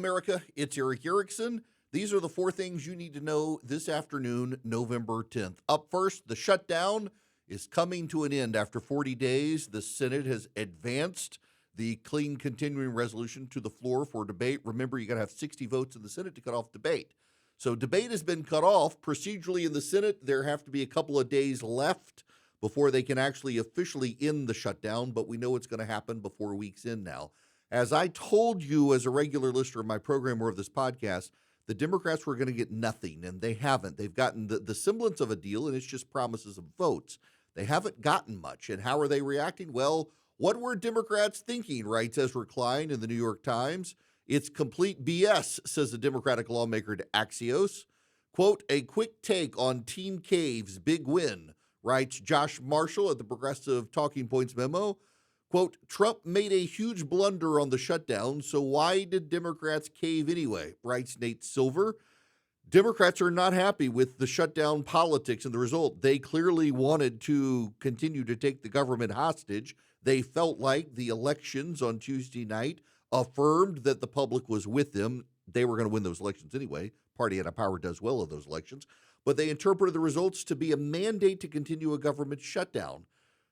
America. It's Erick Erickson. These are the four things you need to know this afternoon, November 10th. Up first, the shutdown is coming to an end after 40 days. The Senate has advanced the clean continuing resolution to the floor for debate. Remember, you got to have 60 votes in the Senate to cut off debate. So debate has been cut off. Procedurally in the Senate, there have to be a couple of days left before they can actually officially end the shutdown, but we know it's going to happen before a week's in now. As I told you as a regular listener of my program or of this podcast, the Democrats were going to get nothing, and they haven't. They've gotten the semblance of a deal, and it's just promises of votes. They haven't gotten much, and how are they reacting? Well, what were Democrats thinking, writes Ezra Klein in the New York Times. It's complete BS, says the Democratic lawmaker to Axios. Quote, a quick take on Team Cave's big win, writes Josh Marshall at the Progressive Talking Points memo. Quote, Trump made a huge blunder on the shutdown, so why did Democrats cave anyway, writes Nate Silver. Democrats are not happy with the shutdown politics and the result. They clearly wanted to continue to take the government hostage. They felt like the elections on Tuesday night affirmed that the public was with them. They were going to win those elections anyway. Party out of power does well in those elections. But they interpreted the results to be a mandate to continue a government shutdown.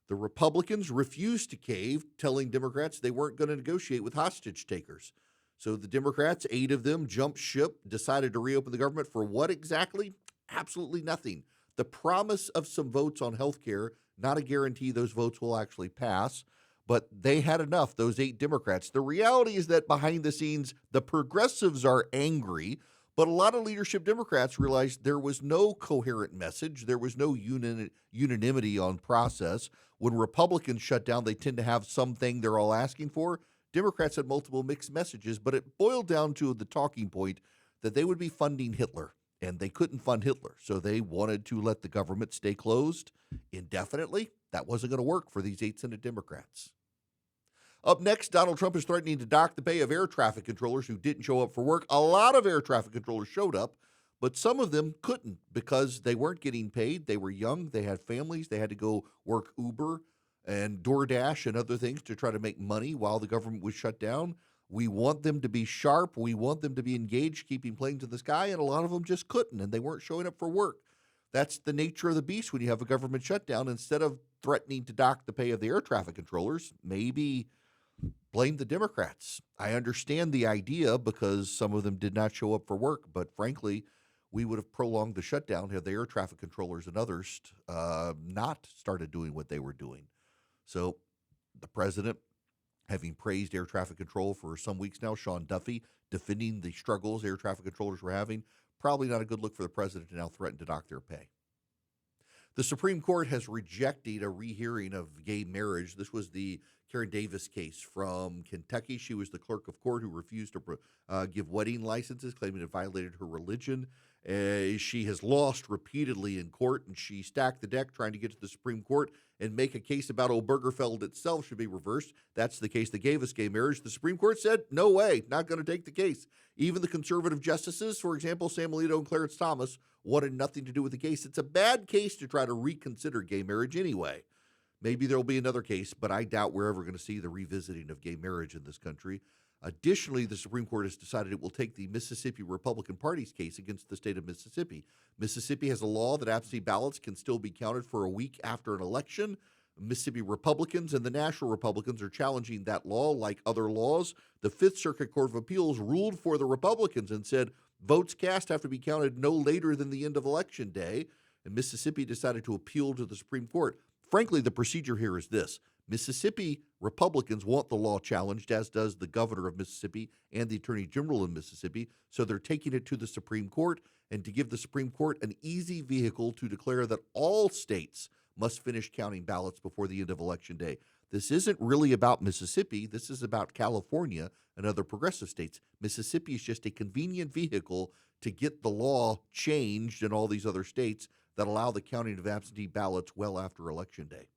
The Republicans refused to cave, telling Democrats they weren't going to negotiate with hostage takers. So the Democrats, 8 of them, jumped ship, decided to reopen the government for what exactly? Absolutely nothing. The promise of some votes on health care, not a guarantee those votes will actually pass, but they had enough, those 8 Democrats. The reality is that behind the scenes, the progressives are angry, but a lot of leadership Democrats realized there was no coherent message. There was no unanimity on process. When Republicans shut down, they tend to have something they're all asking for. Democrats had multiple mixed messages, but it boiled down to the talking point that they would be funding Hitler, and they couldn't fund Hitler. So they wanted to let the government stay closed indefinitely. That wasn't going to work for these 8 Senate Democrats. Up next, Donald Trump is threatening to dock the pay of air traffic controllers who didn't show up for work. A lot of air traffic controllers showed up, but some of them couldn't because they weren't getting paid. They were young. They had families. They had to go work Uber and DoorDash and other things to try to make money while the government was shut down. We want them to be sharp. We want them to be engaged, keeping planes in the sky, and a lot of them just couldn't, and they weren't showing up for work. That's the nature of the beast when you have a government shutdown. Instead of threatening to dock the pay of the air traffic controllers, maybe blame the Democrats. I understand the idea because some of them did not show up for work, but frankly, we would have prolonged the shutdown had the air traffic controllers and others not started doing what they were doing. So the president, having praised air traffic control for some weeks now, Sean Duffy, defending the struggles air traffic controllers were having, probably not a good look for the president to now threaten to dock their pay. The Supreme Court has rejected a rehearing of gay marriage. This was the Karen Davis case from Kentucky. She was the clerk of court who refused to give wedding licenses, claiming it violated her religion. She has lost repeatedly in court, and she stacked the deck trying to get to the Supreme Court and make a case about Obergefell itself should be reversed. That's the case that gave us gay marriage. The Supreme Court said, no way, not going to take the case. Even the conservative justices, for example, Sam Alito and Clarence Thomas, wanted nothing to do with the case. It's a bad case to try to reconsider gay marriage anyway. Maybe there'll be another case, but I doubt we're ever going to see the revisiting of gay marriage in this country. Additionally, the Supreme Court has decided it will take the Mississippi Republican Party's case against the state of Mississippi. Mississippi has a law that absentee ballots can still be counted for a week after an election. Mississippi Republicans and the National Republicans are challenging that law like other laws. The Fifth Circuit Court of Appeals ruled for the Republicans and said votes cast have to be counted no later than the end of Election Day. And Mississippi decided to appeal to the Supreme Court. Frankly, the procedure here is this. Mississippi Republicans want the law challenged, as does the governor of Mississippi and the attorney general of Mississippi. So they're taking it to the Supreme Court, and to give the Supreme Court an easy vehicle to declare that all states must finish counting ballots before the end of Election Day. This isn't really about Mississippi. This is about California and other progressive states. Mississippi is just a convenient vehicle to get the law changed in all these other states that allow the counting of absentee ballots well after Election Day.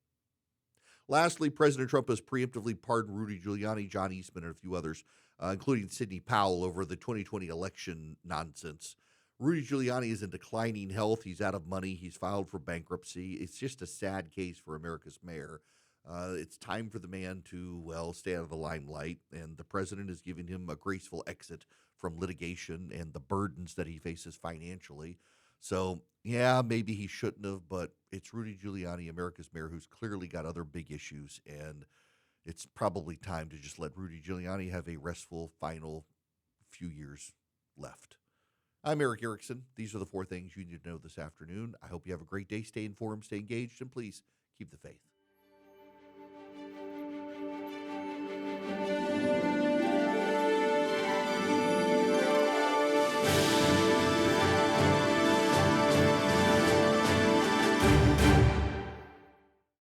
Lastly, President Trump has preemptively pardoned Rudy Giuliani, John Eastman, and a few others, including Sidney Powell, over the 2020 election nonsense. Rudy Giuliani is in declining health. He's out of money. He's filed for bankruptcy. It's just a sad case for America's mayor. It's time for the man to, well, stay out of the limelight, and the president is giving him a graceful exit from litigation and the burdens that he faces financially. So, yeah, maybe he shouldn't have, but it's Rudy Giuliani, America's mayor, who's clearly got other big issues, and it's probably time to just let Rudy Giuliani have a restful final few years left. I'm Erick Erickson. These are the 4 things you need to know this afternoon. I hope you have a great day. Stay informed, stay engaged, and please keep the faith.